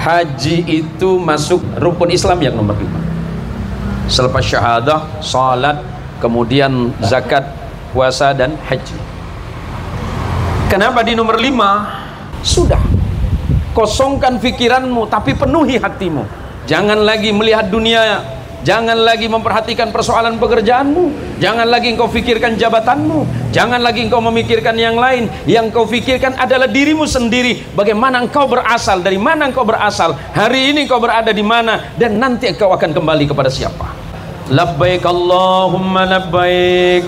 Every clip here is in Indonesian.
Haji itu masuk rukun Islam yang nomor 5. Selepas syahadah, salat, kemudian zakat, puasa, dan haji. Kenapa di nomor 5? Sudah, kosongkan pikiranmu tapi penuhi hatimu. Jangan lagi melihat dunia, jangan lagi memperhatikan persoalan pekerjaanmu, jangan lagi engkau pikirkan jabatanmu, jangan lagi engkau memikirkan yang lain. Yang kau pikirkan adalah dirimu sendiri, bagaimana engkau berasal, dari mana engkau berasal, hari ini engkau berada di mana, dan nanti engkau akan kembali kepada siapa. Labbaik Allahumma labbaik,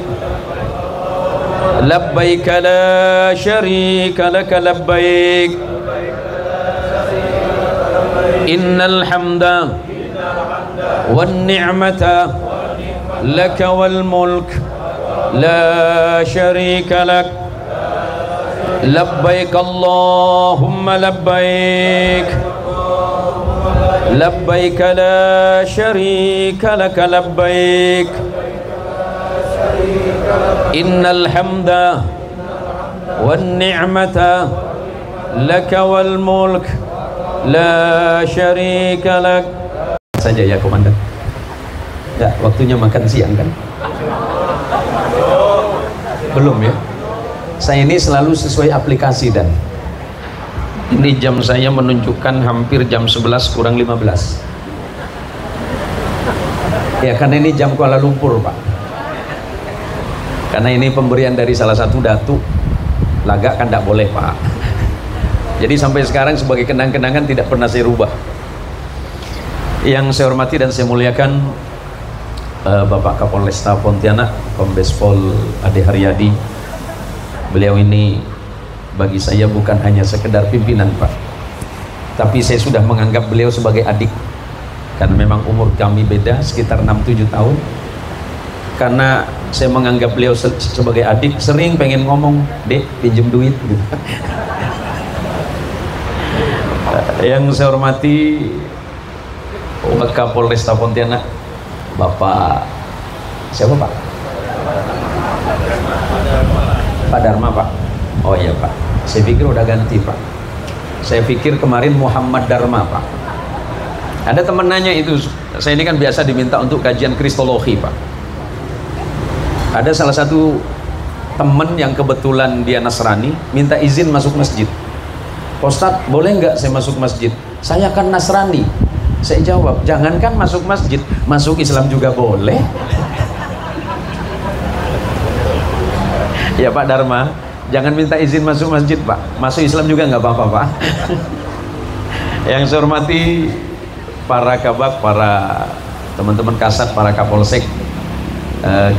labbaik la syarika laka labbaik, innal hamda wan ni'mata laka wal mulk la syarika lak, labbaik Allahumma labbaik, labbaik la syarika laka labbaik, innal hamda wan ni'mata laka wal mulk la syarika lak. Saja ya komandan. Ya, waktunya makan siang kan? Belum ya? Saya ini selalu sesuai aplikasi, dan ini jam saya menunjukkan hampir jam 11 kurang 15. Ya, karena ini jam Kuala Lumpur, Pak. Karena ini pemberian dari salah satu datu. Lagak kan tidak boleh, Pak. Jadi sampai sekarang sebagai kenang-kenangan tidak pernah saya rubah. Yang saya hormati dan saya muliakan Bapak Kapolresta Pontianak, Kombes Pol Ade Haryadi. Beliau ini bagi saya bukan hanya sekedar pimpinan, Pak, tapi saya sudah menganggap beliau sebagai adik, karena memang umur kami beda sekitar 6-7 tahun. Karena saya menganggap beliau sebagai adik, sering pengen ngomong, "Dek, pinjem duit," gitu. Yang saya hormati Kapolresta Pontianak, Bapak siapa, Pak? Pak Dharma, Pak. Oh iya, Pak. Saya pikir udah ganti, Pak. Saya pikir kemarin Muhammad Dharma, Pak. Ada teman nanya itu, saya ini kan biasa diminta untuk kajian kristologi, Pak. Ada salah satu teman yang kebetulan dia Nasrani, minta izin masuk masjid. Ustadz, boleh nggak saya masuk masjid? Saya kan Nasrani. Saya jawab, jangankan masuk masjid, masuk Islam juga boleh. Ya Pak Dharma, jangan minta izin masuk masjid, Pak. Masuk Islam juga nggak apa-apa, Pak. Yang saya hormati para kabak, para teman-teman kasat, para kapolsek,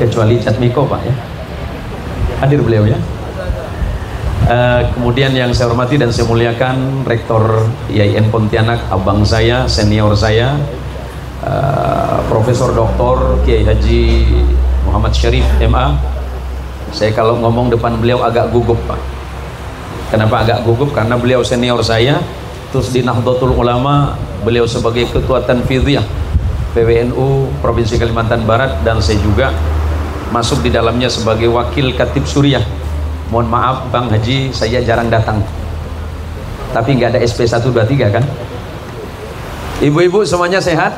kecuali Catmiko, Pak ya. Hadir beliau ya. Kemudian yang saya hormati dan saya muliakan Rektor IAIN Pontianak, abang saya, senior saya, Profesor Dr. Kiai Haji Muhammad Syarif MA. Saya kalau ngomong depan beliau agak gugup, Pak. Kenapa agak gugup? Karena beliau senior saya, terus di Nahdlatul Ulama beliau sebagai Ketua Tanfidhiyah PWNU Provinsi Kalimantan Barat, dan saya juga masuk di dalamnya sebagai Wakil Khatib Suriah. Mohon maaf Bang Haji, saya jarang datang, tapi nggak ada SP 123 kan? Ibu-ibu semuanya sehat?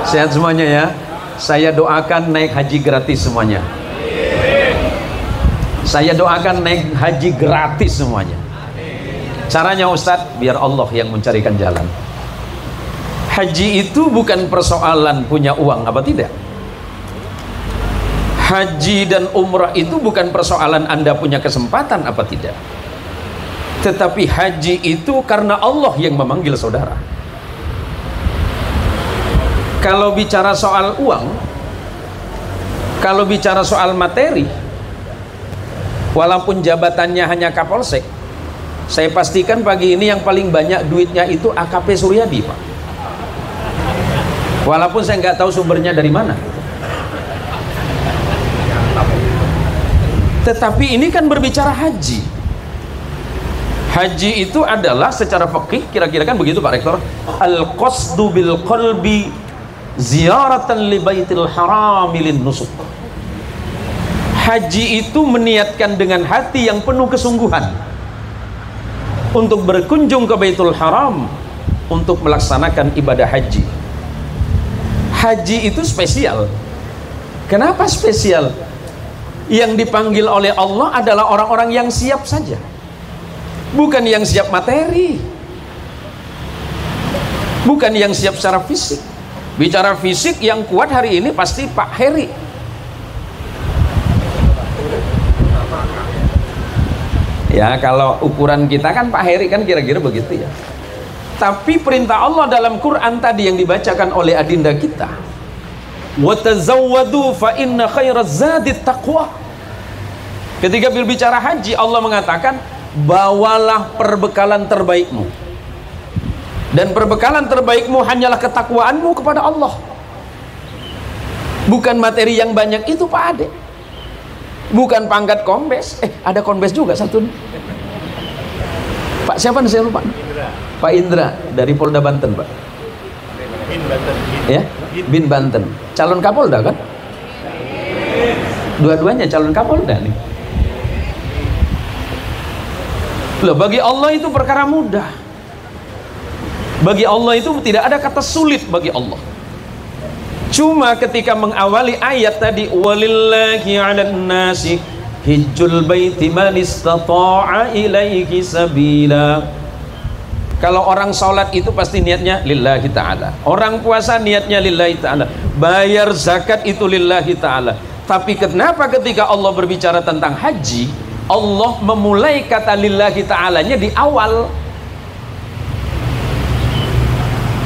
Sehat semuanya ya? Saya doakan naik haji gratis semuanya. Saya doakan naik haji gratis semuanya. Caranya Ustadz, biar Allah yang mencarikan jalan. Haji itu bukan persoalan punya uang apa tidak. Haji dan umrah itu bukan persoalan Anda punya kesempatan apa tidak, tetapi haji itu karena Allah yang memanggil saudara. Kalau bicara soal uang, kalau bicara soal materi, walaupun jabatannya hanya Kapolsek, saya pastikan pagi ini yang paling banyak duitnya itu AKP Suryadi, Pak. Walaupun saya nggak tahu sumbernya dari mana. Tetapi ini kan berbicara haji. Haji itu adalah secara fikih kira-kira kan begitu Pak Rektor, al-qasdu bil qalbi ziyaratan li baitil haram lin nusuk. Haji itu meniatkan dengan hati yang penuh kesungguhan untuk berkunjung ke Baitul Haram untuk melaksanakan ibadah haji. Haji itu spesial. Kenapa spesial? Yang dipanggil oleh Allah adalah orang-orang yang siap saja, bukan yang siap materi, bukan yang siap secara fisik. Bicara fisik yang kuat hari ini pasti Pak Heri. Ya, kalau ukuran kita kan Pak Heri kan kira-kira begitu ya. Tapi perintah Allah dalam Quran tadi yang dibacakan oleh adinda kita, wa tazawwadu fa inna khairaz zadit taqwa. Ketika berbicara haji, Allah mengatakan bawalah perbekalan terbaikmu, dan perbekalan terbaikmu hanyalah ketakwaanmu kepada Allah, bukan materi yang banyak itu Pak Ade, bukan pangkat kombes. Ada kombes juga satu nih. Pak siapa nih, saya lupa. Pak Indra dari Polda Banten, Pak. Bin Banten. Ya, Bin Banten. Calon Kapolda kan? Dua-duanya calon Kapolda nih. Loh, bagi Allah itu perkara mudah. Bagi Allah itu tidak ada kata sulit bagi Allah. Cuma ketika mengawali ayat tadi, walillahi 'alan nasi hijjul baiti man istata'a ilaihi sabila. Kalau orang sholat itu pasti niatnya lillahi ta'ala, orang puasa niatnya lillahi ta'ala, bayar zakat itu lillahi ta'ala. Tapi kenapa ketika Allah berbicara tentang haji, Allah memulai kata lillahi ta'alanya di awal?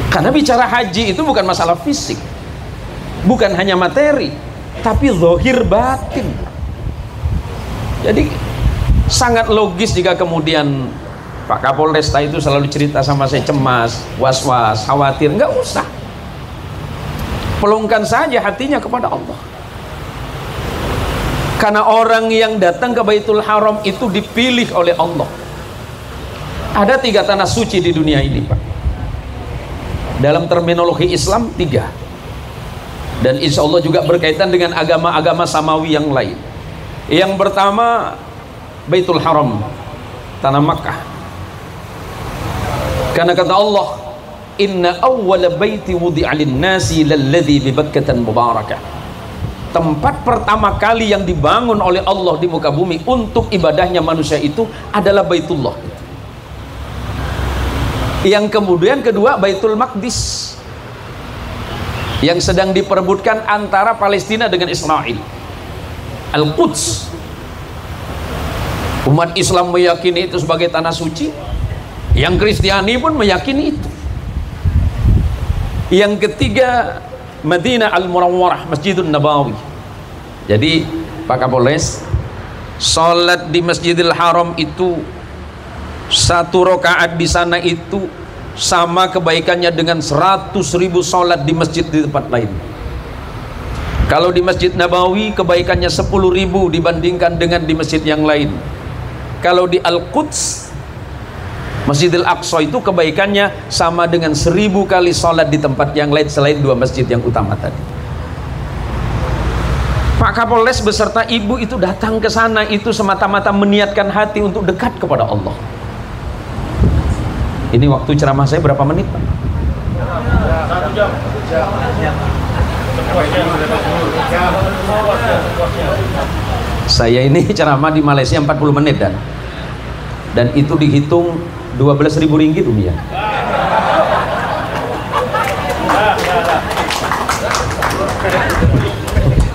Karena bicara haji itu bukan masalah fisik, bukan hanya materi, tapi zahir batin. Jadi sangat logis jika kemudian Pak Kapolresta itu selalu cerita sama saya cemas, was-was, khawatir. Enggak usah, pelungkan saja hatinya kepada Allah. Karena orang yang datang ke Baitul Haram itu dipilih oleh Allah. Ada 3 tanah suci di dunia ini, Pak. Dalam terminologi Islam 3, dan insya Allah juga berkaitan dengan agama-agama samawi yang lain. Yang pertama Baitul Haram, tanah Makkah. Karena kata Allah, inna awwala baiti wudi'a lin-nasi lalladzi bi Bakkah mubarakah. Tempat pertama kali yang dibangun oleh Allah di muka bumi untuk ibadahnya manusia itu adalah Baitullah. Yang kemudian kedua Baitul Maqdis, yang sedang diperebutkan antara Palestina dengan Israel. Al-Quds, umat Islam meyakini itu sebagai tanah suci, yang Kristiani pun meyakini itu. Yang ketiga Madinah Al-Munawwarah, Masjidun Nabawi. Jadi Pak Kapolres, sholat di Masjidil Haram itu 1 rakaat di sana itu sama kebaikannya dengan 100.000 sholat di masjid di tempat lain. Kalau di Masjid Nabawi kebaikannya 10.000 dibandingkan dengan di masjid yang lain. Kalau di Al-Quds, Masjidil Aqsa itu kebaikannya sama dengan 1000 kali sholat di tempat yang lain selain 2 masjid yang utama tadi. Pak Kapolres beserta ibu itu datang ke sana itu semata-mata meniatkan hati untuk dekat kepada Allah. Ini waktu ceramah saya berapa menit, Pak? 1 jam. Saya ini ceramah di Malaysia 40 menit dan itu dihitung 12.000 ringgit dunia.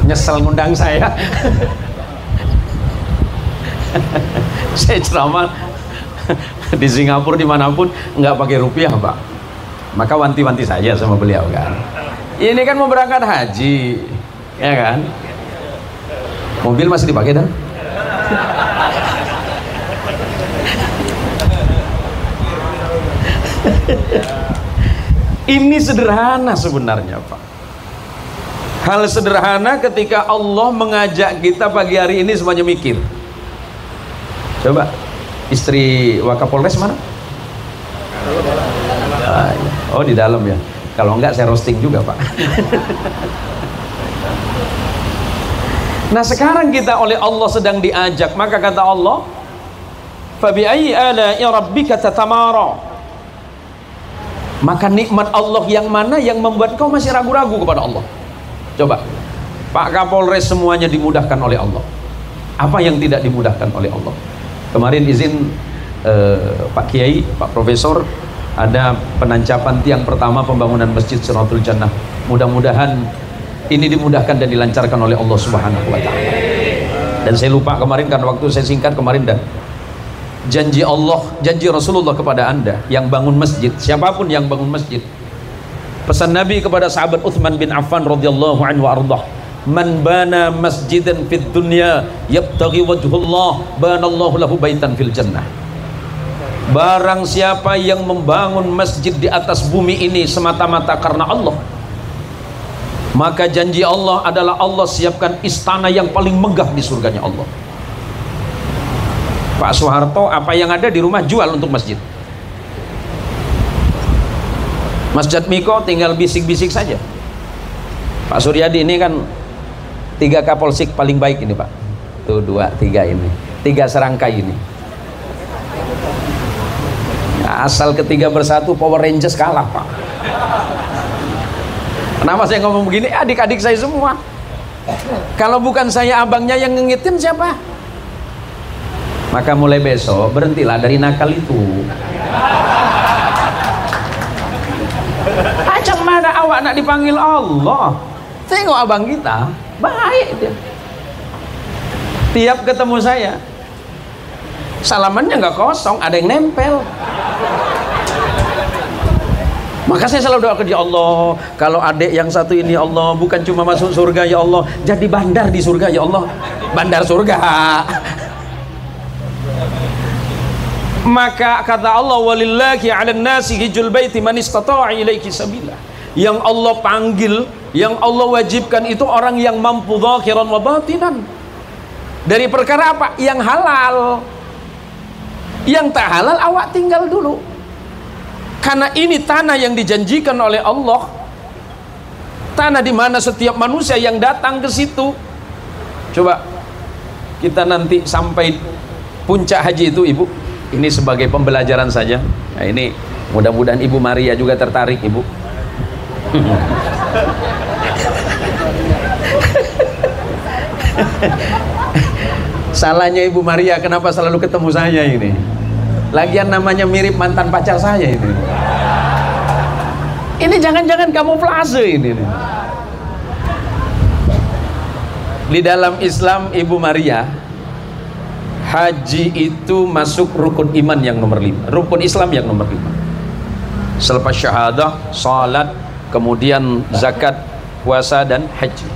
Nyesel ngundang saya. Saya ceramah di Singapura dimanapun nggak pakai rupiah, Pak. Maka wanti-wanti saja sama beliau kan. Ini kan mau berangkat haji, ya kan? Mobil masih dipakai dan? Ini sederhana sebenarnya, Pak. Hal sederhana ketika Allah mengajak kita pagi hari ini semuanya mikir. Coba, istri Wakapolres mana? Oh, di dalam ya. Kalau enggak saya roasting juga, Pak. Nah, sekarang kita oleh Allah sedang diajak, maka kata Allah, "Fa bi ayyi ala'i rabbika tatamara?" Maka nikmat Allah yang mana yang membuat kau masih ragu-ragu kepada Allah? Coba, Pak Kapolres semuanya dimudahkan oleh Allah. Apa yang tidak dimudahkan oleh Allah? Kemarin izin Pak Kiai, Pak Profesor, ada penancapan tiang pertama pembangunan Masjid Siratul Jannah. Mudah-mudahan ini dimudahkan dan dilancarkan oleh Allah Subhanahu wa Ta'ala. Dan saya lupa kemarin karena waktu saya singkat kemarin, dan janji Allah, janji Rasulullah kepada Anda yang bangun masjid, siapapun yang bangun masjid, pesan Nabi kepada sahabat Uthman bin Affan radhiyallahu anhu ardah, man bana masjidan fid dunya yabtaghi wajhullah banallahu lahu baitan fil jannah. Barang siapa yang membangun masjid di atas bumi ini semata-mata karena Allah, maka janji Allah adalah Allah siapkan istana yang paling megah di surganya Allah. Pak Soeharto apa yang ada di rumah jual untuk masjid. Mas Jatmiko tinggal bisik-bisik saja. Pak Suryadi ini kan 3 Kapolsek paling baik ini Pak. Tuh 2, 3 ini, 3 serangkai ini. Ya, asal ketiga bersatu Power Rangers kalah Pak. Kenapa saya ngomong begini? Adik-adik saya semua. Kalau bukan saya abangnya yang ngingetin siapa? Maka mulai besok berhentilah dari nakal itu. Acang mana awak nak dipanggil Allah? Tengok abang kita, baik dia. Tiap ketemu saya, salamannya nggak kosong, ada yang nempel. Maka saya selalu doa ke dia, Allah, kalau adik yang satu ini Allah bukan cuma masuk surga ya Allah, jadi bandar di surga ya Allah, bandar surga. Maka kata Allah, walillahi 'alan nasi hijjul baiti man istata'a ilaihi sabila. Yang Allah panggil, yang Allah wajibkan itu orang yang mampu zahiran wa batinan. Dari perkara apa? Yang halal. Yang tak halal awak tinggal dulu. Karena ini tanah yang dijanjikan oleh Allah. Tanah di mana setiap manusia yang datang ke situ. Coba kita nanti sampai puncak haji itu, Ibu. Ini sebagai pembelajaran saja. Nah, ini mudah-mudahan Ibu Maria juga tertarik, Ibu. Salahnya Ibu Maria kenapa selalu ketemu saya ini? Lagian namanya mirip mantan pacar saya ini. Ini jangan-jangan kamuflase ini. Di dalam Islam Ibu Maria, haji itu masuk rukun iman yang nomor 5, rukun Islam yang nomor 5. Selepas syahadah, salat, kemudian zakat, puasa dan haji.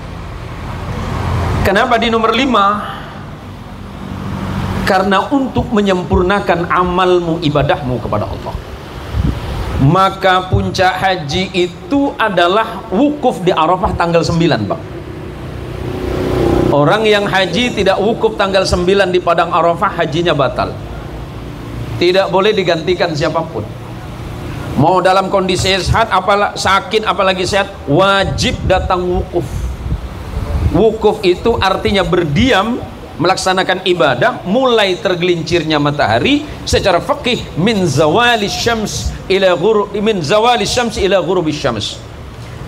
Kenapa di nomor 5? Karena untuk menyempurnakan amalmu, ibadahmu kepada Allah. Maka puncak haji itu adalah wukuf di Arafah tanggal 9, Pak. Orang yang haji tidak wukuf tanggal 9 di padang Arafah, hajinya batal. Tidak boleh digantikan siapapun. Mau dalam kondisi sehat, sakit, apalagi sehat, wajib datang wukuf. Wukuf itu artinya berdiam, melaksanakan ibadah mulai tergelincirnya matahari secara fikih min zawali syams ila ghurubi syams.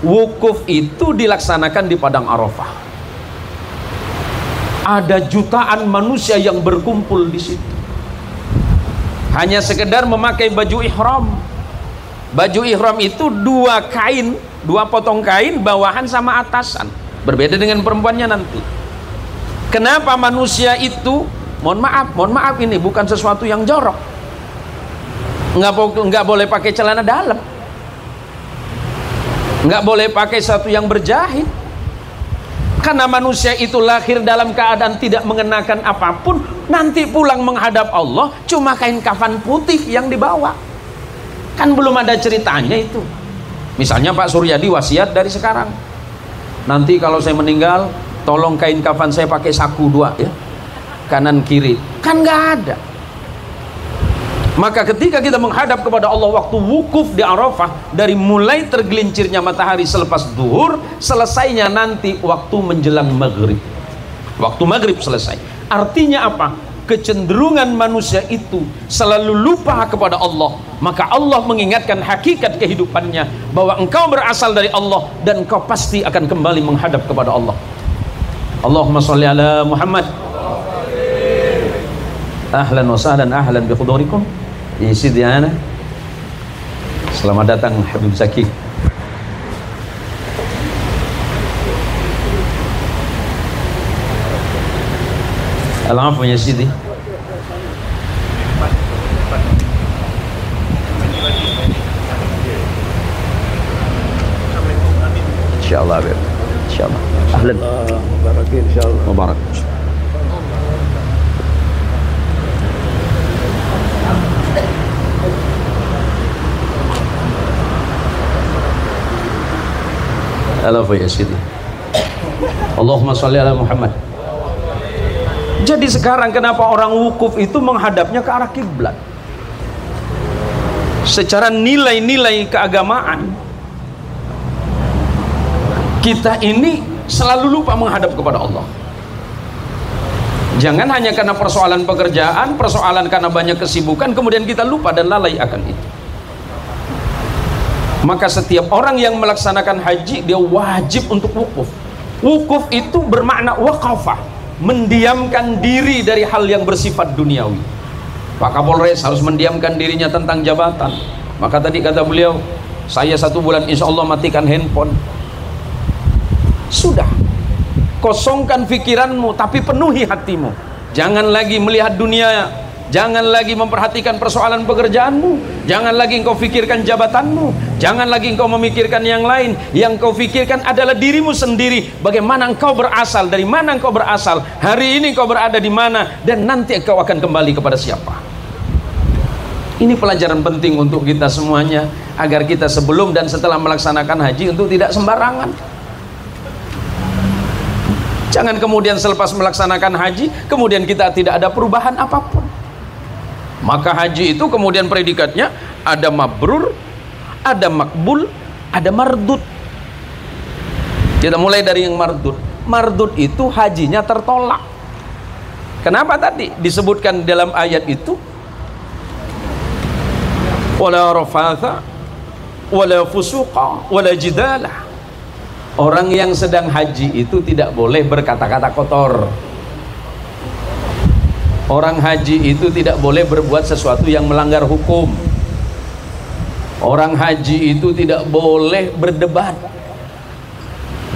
Wukuf itu dilaksanakan di padang Arafah. Ada jutaan manusia yang berkumpul di situ. Hanya sekedar memakai baju ihram. Baju ihram itu 2 kain, 2 potong kain, bawahan sama atasan. Berbeda dengan perempuannya nanti. Kenapa manusia itu, mohon maaf ini bukan sesuatu yang jorok. Nggak boleh pakai celana dalam. Nggak boleh pakai sesuatu yang berjahit. Karena manusia itu lahir dalam keadaan tidak mengenakan apapun, nanti pulang menghadap Allah cuma kain kafan putih yang dibawa. Kan belum ada ceritanya itu. Misalnya Pak Suryadi wasiat dari sekarang, nanti kalau saya meninggal tolong kain kafan saya pakai saku 2 ya, kanan kiri. Kan nggak ada. Maka ketika kita menghadap kepada Allah waktu wukuf di Arafah, dari mulai tergelincirnya matahari selepas zuhur, selesainya nanti waktu menjelang maghrib. Waktu maghrib selesai. Artinya apa? kecenderungan manusia itu selalu lupa kepada Allah, maka Allah mengingatkan hakikat kehidupannya bahwa engkau berasal dari Allah dan engkau pasti akan kembali menghadap kepada Allah. Allahumma sholli ala Muhammad. Ahlan wa sahlan, ahlan bi hudurikum di Sidiana. Selamat datang Habib Zaki. Al-afwa ya Sidi. Insyaallah Habib. Insyaallah. Ahlan. Mubarak insyaallah. Mubarak. Al-afwa ya Sidi. Allahumma sholli ala Muhammad. Jadi sekarang kenapa orang wukuf itu menghadapnya ke arah kiblat? Secara nilai-nilai keagamaan kita ini selalu lupa menghadap kepada Allah. Jangan hanya karena persoalan pekerjaan, persoalan karena banyak kesibukan, kemudian kita lupa dan lalai akan itu. Maka setiap orang yang melaksanakan haji, dia wajib untuk wukuf. Wukuf itu bermakna waqafah, mendiamkan diri dari hal yang bersifat duniawi. Pak Kapolres harus mendiamkan dirinya tentang jabatan. Maka tadi kata beliau, saya 1 bulan insya Allah matikan handphone. Sudah, kosongkan pikiranmu tapi penuhi hatimu. Jangan lagi melihat dunia, jangan lagi memperhatikan persoalan pekerjaanmu, jangan lagi engkau pikirkan jabatanmu, jangan lagi engkau memikirkan yang lain. Yang kau pikirkan adalah dirimu sendiri, bagaimana engkau berasal, dari mana engkau berasal, hari ini engkau berada di mana, dan nanti engkau akan kembali kepada siapa. Ini pelajaran penting untuk kita semuanya, agar kita sebelum dan setelah melaksanakan haji untuk tidak sembarangan. Jangan kemudian selepas melaksanakan haji kemudian kita tidak ada perubahan apapun. Maka haji itu kemudian predikatnya ada mabrur, ada makbul, ada mardud. Kita mulai dari yang mardud. Mardud itu hajinya tertolak. Kenapa tadi disebutkan dalam ayat itu? Wala rafatha wala fusuqa wala jidalah. Orang yang sedang haji itu tidak boleh berkata-kata kotor. Orang haji itu tidak boleh berbuat sesuatu yang melanggar hukum. Orang haji itu tidak boleh berdebat.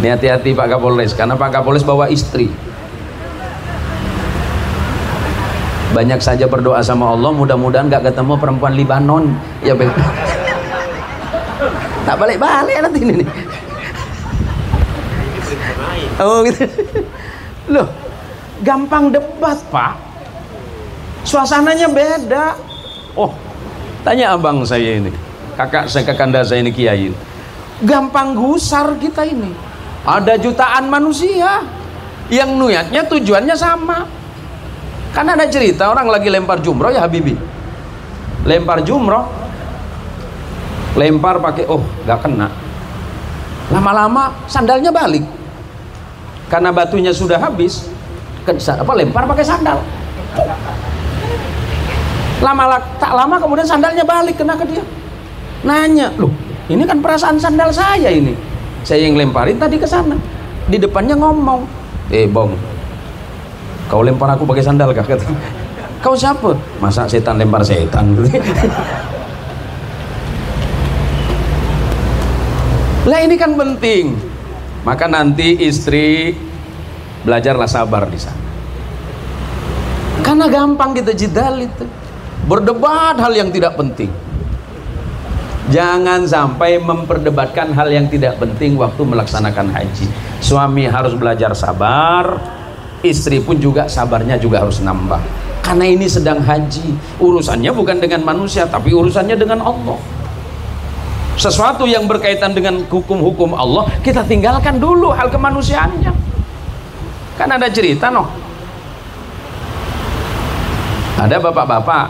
Ini hati-hati Pak Kapolres, karena Pak Kapolres bawa istri. Banyak saja berdoa sama Allah, mudah-mudahan gak ketemu perempuan Libanon. Ya baik. Tak balik-balik nanti ini nih. Oh gitu. Loh, gampang debat Pak, suasananya beda. Oh, tanya abang saya ini, kakak saya, kakanda saya ini kiai, gampang gusar kita ini. Ada jutaan manusia yang niatnya tujuannya sama. Kan ada cerita orang lagi lempar jumroh ya Habibi, lempar jumroh, lempar pakai, oh gak kena, lama-lama sandalnya balik karena batunya sudah habis. Lempar pakai sandal, tak lama kemudian sandalnya balik kena ke dia. Nanya, loh ini kan perasaan sandal saya ini, saya yang lemparin tadi ke sana. Di depannya ngomong, bong, kau lempar aku pakai sandal kah? Kata, kau siapa? Masa setan lempar setan? Lah ini kan penting. Maka nanti istri belajarlah sabar di sana. Karena gampang kita jidal itu, berdebat hal yang tidak penting. Jangan sampai memperdebatkan hal yang tidak penting waktu melaksanakan haji. Suami harus belajar sabar, istri pun juga sabarnya juga harus nambah. Karena ini sedang haji, urusannya bukan dengan manusia tapi urusannya dengan Allah. Sesuatu yang berkaitan dengan hukum-hukum Allah kita tinggalkan dulu hal kemanusiaannya. Kan ada cerita noh, ada bapak-bapak,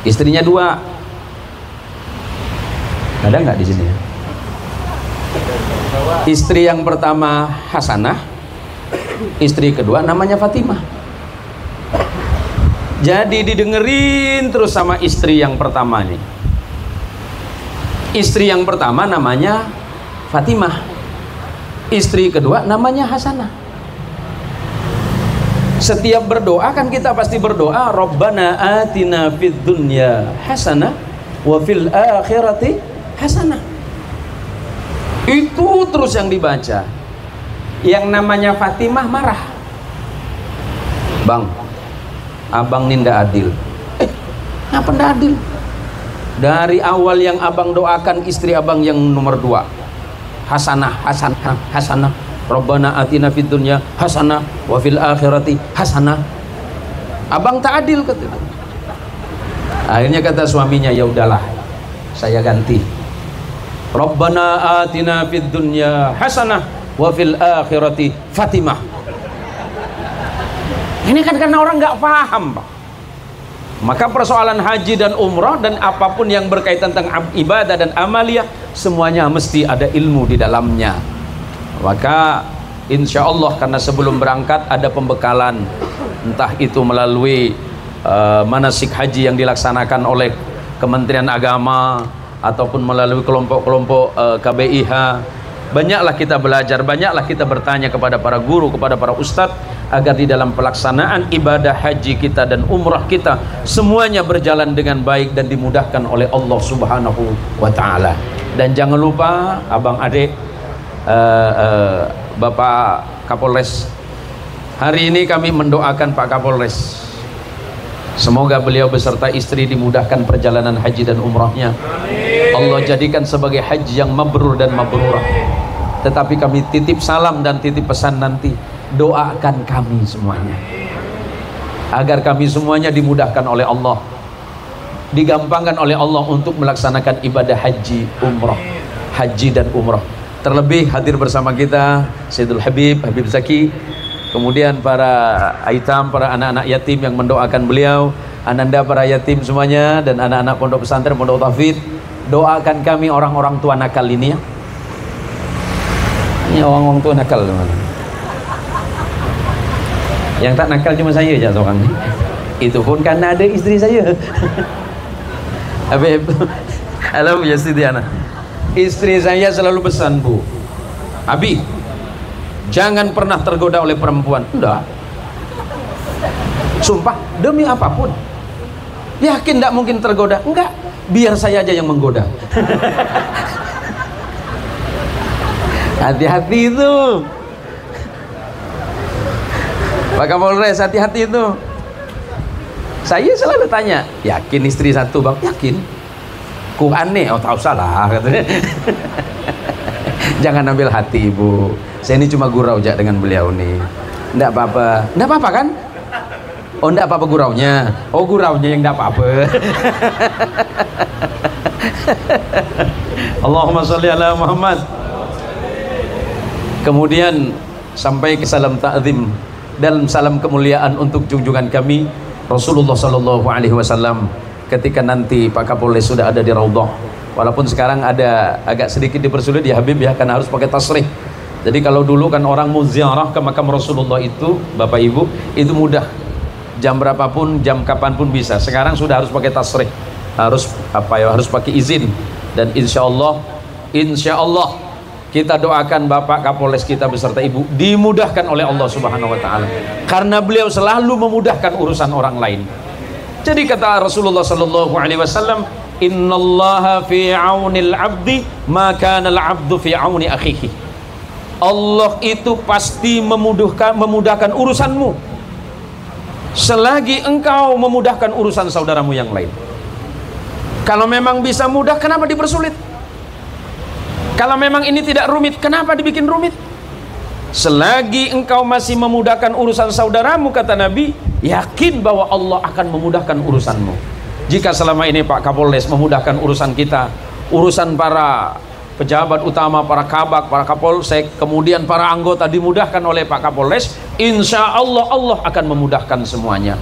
istrinya 2. Ada nggak di sini? Istri yang pertama Hasanah, istri kedua namanya Fatimah. Jadi didengerin terus sama istri yang pertama nih. Istri yang pertama namanya Fatimah, istri kedua namanya Hasanah. Setiap berdoa kan kita pasti berdoa, Rabbana atina fid dunya hasanah wa fil akhirati hasanah. Itu terus yang dibaca. Yang namanya Fatimah marah. Bang, abang ini ndak adil. Ngapa ndak adil? Dari awal yang abang doakan istri abang yang nomor 2, Hasanah, Hasanah, Hasanah. Rabbana atina fid dunya hasanah wa fil akhirati hasanah. Abang tak adil kata. Akhirnya kata suaminya, ya udahlah, saya ganti. Rabbana atina fid dunya hasanah wa fil akhirati Fatimah. Ini kan karena orang nggak paham, Pak. Maka persoalan haji dan umrah dan apapun yang berkaitan tentang ibadah dan amaliyah, semuanya mesti ada ilmu di dalamnya. Maka insya Allah, karena sebelum berangkat ada pembekalan, entah itu melalui manasik haji yang dilaksanakan oleh Kementerian Agama ataupun melalui kelompok-kelompok KBIH. Banyaklah kita belajar, banyaklah kita bertanya kepada para guru, kepada para ustadz, agar di dalam pelaksanaan ibadah haji kita dan umrah kita semuanya berjalan dengan baik dan dimudahkan oleh Allah Subhanahu wa Ta'ala. Dan jangan lupa abang adik, Bapak Kapolres, hari ini kami mendoakan Pak Kapolres, semoga beliau beserta istri dimudahkan perjalanan haji dan umrahnya. Allah jadikan sebagai haji yang mabrur dan mabrurah. Tetapi kami titip salam dan titip pesan nanti, doakan kami semuanya agar kami semuanya dimudahkan oleh Allah, digampangkan oleh Allah untuk melaksanakan ibadah haji, umrah, haji dan umrah. Terlebih hadir bersama kita Sayyidul Habib, Habib Zaki, kemudian para aitam, para anak-anak yatim yang mendoakan beliau, ananda para yatim semuanya, dan anak-anak pondok pesantren, pondok tahfidz. Doakan kami orang-orang tua nakal ini ya. Ini orang-orang tua nakal teman. Yang tak nakal cuma saya aja seorang ini. Itu pun karena ada istri saya. Habib, halo ya Sidiana. Istri saya selalu pesan, Bu, Abi, jangan pernah tergoda oleh perempuan. Enggak. Sumpah, demi apapun. Yakin enggak mungkin tergoda? Enggak. Biar saya aja yang menggoda. Hati-hati itu. Pak Kapolres, hati-hati itu. Saya selalu tanya, yakin istri satu, Bang? Yakin. Ku aneh, oh tak usah lah katanya. Jangan ambil hati, Ibu. Saya ini cuma gurau aja dengan beliau nih. Enggak apa-apa. Enggak apa-apa kan? Oh, enggak apa-apa guraunya. Oh, guraunya yang enggak apa-apa. Allahumma sholli ala Muhammad. Kemudian sampai ke salam ta'zim dan salam kemuliaan untuk junjungan kami Rasulullah sallallahu alaihi wasallam. Ketika nanti Pak Kapolres sudah ada di Raudhah, walaupun sekarang ada agak sedikit dipersulit ya Habib ya, karena harus pakai tasrih. Jadi kalau dulu kan orang mau ziarah ke makam Rasulullah itu, Bapak Ibu, itu mudah, jam berapapun, jam kapanpun bisa. Sekarang sudah harus pakai tasrih, harus harus pakai izin. Dan insya Allah kita doakan Bapak Kapolres kita beserta Ibu dimudahkan oleh Allah Subhanahu wa Ta'ala, karena beliau selalu memudahkan urusan orang lain. Jadi kata Rasulullah sallallahu alaihi wasallam, innallaha fi aunil abdi ma kana al-abdu fi auni akhihi. Allah itu pasti memudahkan urusanmu selagi engkau memudahkan urusan saudaramu yang lain. Kalau memang bisa mudah, kenapa dipersulit? Kalau memang ini tidak rumit, kenapa dibikin rumit? Selagi engkau masih memudahkan urusan saudaramu, kata Nabi, yakin bahwa Allah akan memudahkan urusanmu. Jika selama ini Pak Kapolres memudahkan urusan kita, urusan para pejabat utama, para kabak, para kapolsek, kemudian para anggota dimudahkan oleh Pak Kapolres, insya Allah Allah akan memudahkan semuanya.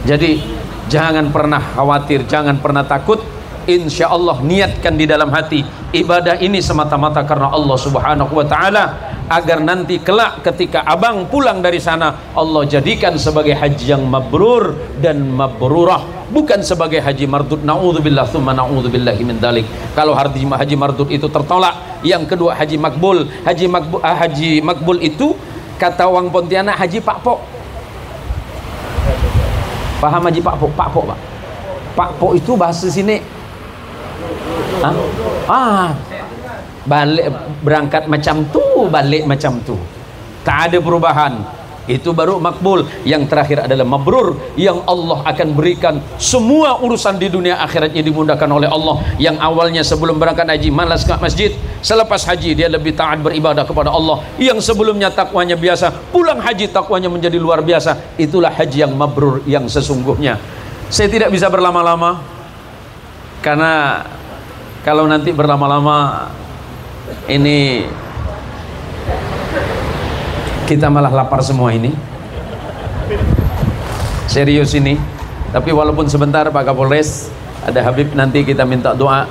Jadi jangan pernah khawatir, jangan pernah takut. Insya Allah niatkan di dalam hati ibadah ini semata-mata karena Allah Subhanahu wa Ta'ala. agar nanti kelak ketika abang pulang dari sana Allah jadikan sebagai haji yang mabrur dan mabrurah, bukan sebagai haji mardud. Na'udzubillah tsumma na'udzubillahi min dzalik. Kalau haji mardud itu tertolak. Yang kedua haji makbul. Haji makbul itu kata orang Pontianak haji pakpok. Paham haji pakpok? Pakpok, Pak. Pakpok itu bahasa sini balik, berangkat macam tu, balik macam tu, tak ada perubahan. Itu baru makbul. Yang terakhir adalah mabrur, yang Allah akan berikan semua urusan di dunia akhiratnya dimudahkan oleh Allah. Yang awalnya sebelum berangkat haji malas ke masjid, selepas haji dia lebih taat beribadah kepada Allah. Yang sebelumnya takwanya biasa, pulang haji takwanya menjadi luar biasa. Itulah haji yang mabrur yang sesungguhnya. Saya tidak bisa berlama-lama, karena kalau nanti berlama-lama ini kita malah lapar semua ini. Serius ini. Tapi walaupun sebentar Pak Kapolres, ada Habib, nanti kita minta doa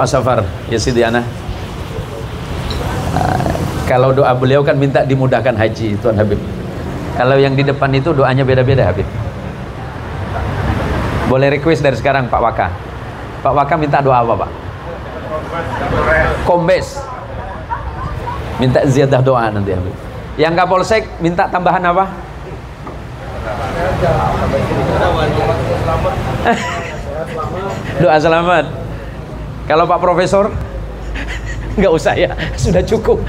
safar ya Siti Ana. Kalau doa beliau kan minta dimudahkan haji Tuan Habib. Kalau yang di depan itu doanya beda-beda Habib. Boleh request dari sekarang Pak Waka. Pak Waka minta doa apa Pak? Kombes. Minta ziyadah doa nanti Habib. Yang Kapolsek minta tambahan apa? Doa selamat. Kalau Pak Profesor nggak usah ya, sudah cukup.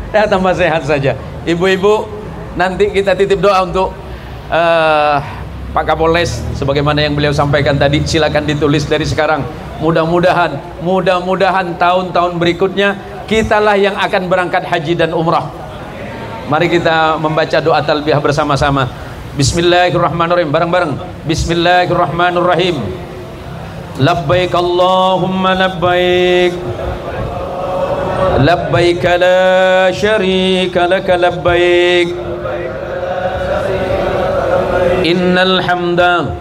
Ya, tambah sehat saja. Ibu-ibu, nanti kita titip doa untuk Pak Kapolres sebagaimana yang beliau sampaikan tadi. Silakan ditulis dari sekarang. Mudah-mudahan tahun-tahun berikutnya kitalah yang akan berangkat haji dan umrah. Mari kita membaca doa talbiyah bersama-sama. Bismillahirrahmanirrahim, bareng-bareng. Bismillahirrahmanirrahim. Labbaik Allahumma labbaik, labbaik la syarika laka labbaik, innal hamda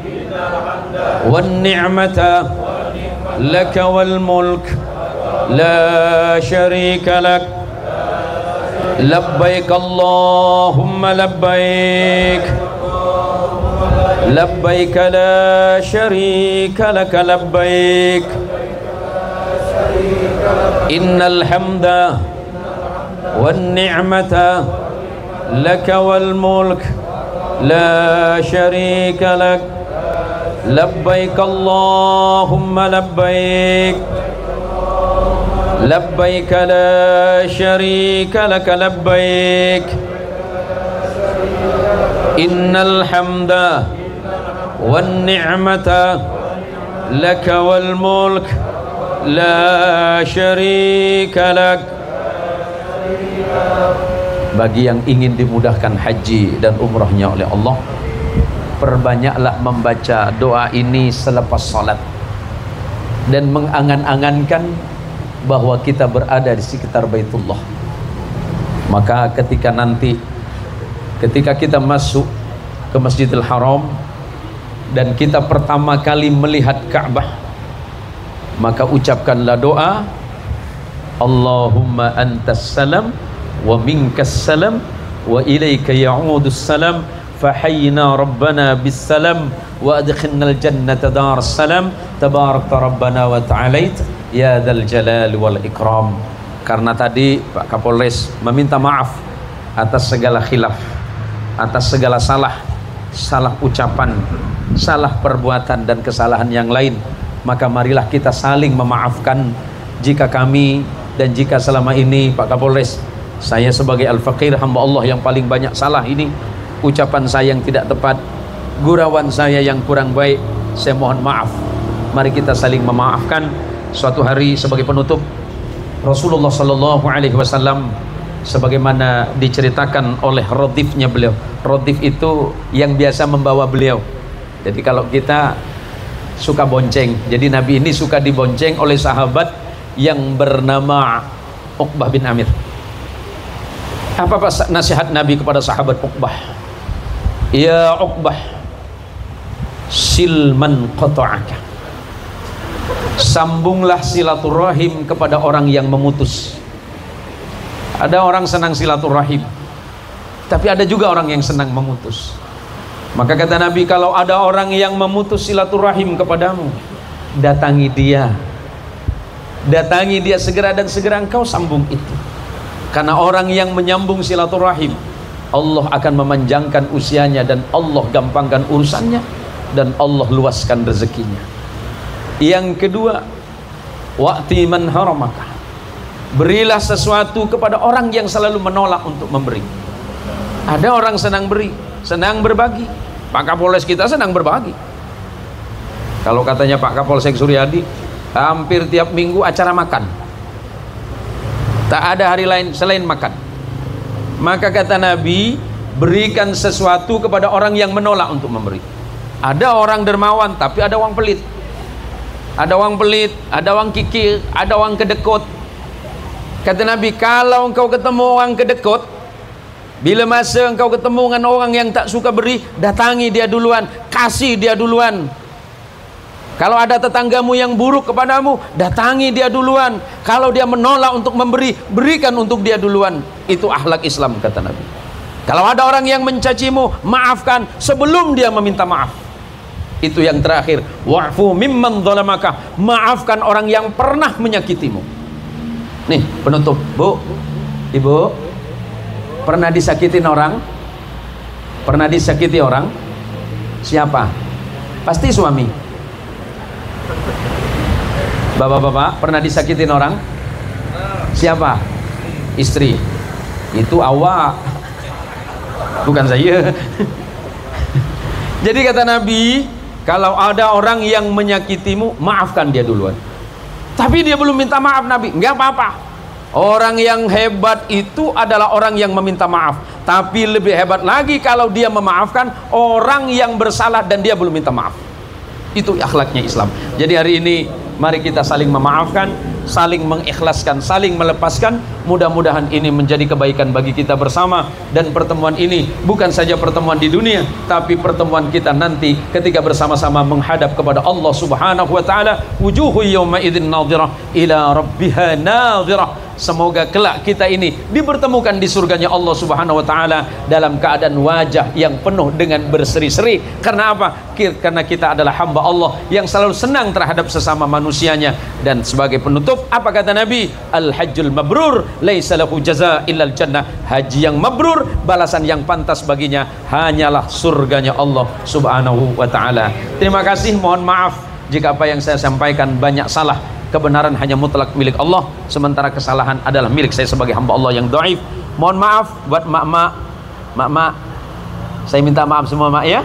wan ni'mata laka wal mulk la syarika lak. Labbaik Allahumma labbaik, labbaik la syarika laka labbaik, innal hamda wan ni'mata laka wal mulk la syarika lak. Labbaik Allahumma labbaik, labbaik la syarika laka labbaik, innal hamda wan ni'mata laka wal mulk la syarika lak. Bagi yang ingin dimudahkan haji dan umrahnya oleh Allah, perbanyaklah membaca doa ini selepas salat dan mengangan-angankan bahwa kita berada di sekitar Baitullah. Maka ketika kita masuk ke Masjidil Haram dan kita pertama kali melihat Ka'bah, maka ucapkanlah doa, Allahumma antas salam wa minkas salam wa ilaika ya'udus salam fahayyina rabbana bis salam wa adkhilnal jannata dar salam tabarakta rabbana wa ta'alait ya dzal jalal wal ikram. Karena tadi Pak Kapolres meminta maaf atas segala khilaf, atas segala salah ucapan, salah perbuatan dan kesalahan yang lain. Maka marilah kita saling memaafkan jika kami dan jika selama ini Pak Kapolres, saya sebagai al-faqir hamba Allah yang paling banyak salah ini, ucapan saya yang tidak tepat, gurauan saya yang kurang baik, saya mohon maaf. Mari kita saling memaafkan. Suatu hari sebagai penutup, Rasulullah Sallallahu Alaihi Wasallam sebagaimana diceritakan oleh rodifnya beliau. Rodif itu yang biasa membawa beliau. Jadi kalau kita suka bonceng, jadi Nabi ini suka dibonceng oleh sahabat yang bernama Uqbah bin Amir. Apa nasihat Nabi kepada sahabat Uqbah? Ya Uqbah, silman qata'aka, sambunglah silaturahim kepada orang yang memutus. Ada orang senang silaturahim, tapi ada juga orang yang senang memutus. Maka kata Nabi, kalau ada orang yang memutus silaturahim kepadamu, datangi dia. Datangi dia segera, dan segera engkau sambung itu. Karena orang yang menyambung silaturahim, Allah akan memanjangkan usianya, dan Allah gampangkan urusannya, dan Allah luaskan rezekinya. Yang kedua, wa'ti man haramaka. Berilah sesuatu kepada orang yang selalu menolak untuk memberi. Ada orang senang beri, senang berbagi. Pak Kapolres kita senang berbagi. Kalau katanya Pak Kapolsek Suryadi, hampir tiap minggu acara makan. Tak ada hari lain selain makan. Maka kata Nabi, berikan sesuatu kepada orang yang menolak untuk memberi. Ada orang dermawan, tapi ada orang pelit. Ada orang pelit, ada orang kikir, ada orang kedekut. Kata Nabi, kalau engkau ketemu orang kedekut, bila masa engkau ketemu dengan orang yang tak suka beri, datangi dia duluan, kasih dia duluan. Kalau ada tetanggamu yang buruk kepadamu, datangi dia duluan. Kalau dia menolak untuk memberi, berikan untuk dia duluan. Itu akhlak Islam, kata Nabi. Kalau ada orang yang mencacimu, maafkan sebelum dia meminta maaf. Itu yang terakhir, wa'fu mimman zalamaka. Maafkan orang yang pernah menyakitimu. Nih penutup, Bu, Ibu, pernah disakitin orang? Pernah disakiti orang? Siapa? Pasti suami. Bapak-bapak, pernah disakitin orang? Siapa? Istri. Itu awak, bukan saya. Jadi kata Nabi, kalau ada orang yang menyakitimu, maafkan dia duluan. Tapi dia belum minta maaf, Nabi, enggak apa-apa. Orang yang hebat itu adalah orang yang meminta maaf. Tapi lebih hebat lagi kalau dia memaafkan orang yang bersalah dan dia belum minta maaf. Itu akhlaknya Islam. Jadi hari ini mari kita saling memaafkan, saling mengikhlaskan, saling melepaskan. Mudah-mudahan ini menjadi kebaikan bagi kita bersama. Dan pertemuan ini bukan saja pertemuan di dunia, tapi pertemuan kita nanti ketika bersama-sama menghadap kepada Allah Subhanahu wa ta'ala. Wujuhu yawma idzin nadhirah ila rabbiha nadhirah. Semoga kelak kita ini dipertemukan di surganya Allah Subhanahu wa ta'ala dalam keadaan wajah yang penuh dengan berseri-seri. Karena apa? Karena kita adalah hamba Allah yang selalu senang terhadap sesama manusianya. Dan sebagai penutup, apa kata Nabi? Al-hajjul mabrur laisa lahu jazaa illal jannah. Haji yang mabrur, balasan yang pantas baginya hanyalah surganya Allah Subhanahu wa ta'ala. Terima kasih, mohon maaf jika apa yang saya sampaikan banyak salah. Kebenaran hanya mutlak milik Allah, sementara kesalahan adalah milik saya sebagai hamba Allah yang dhaif. Mohon maaf buat mak-mak, saya minta maaf semua mak ya.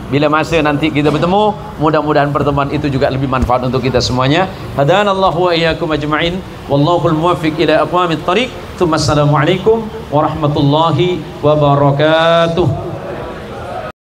Bila masa nanti kita bertemu, mudah-mudahan pertemuan itu juga lebih manfaat untuk kita semuanya. Hadanallahu wa iyyakum ajma'in, wallahul muwaffiq ila aqwamit thariq. Assalamualaikum warahmatullahi wabarakatuh.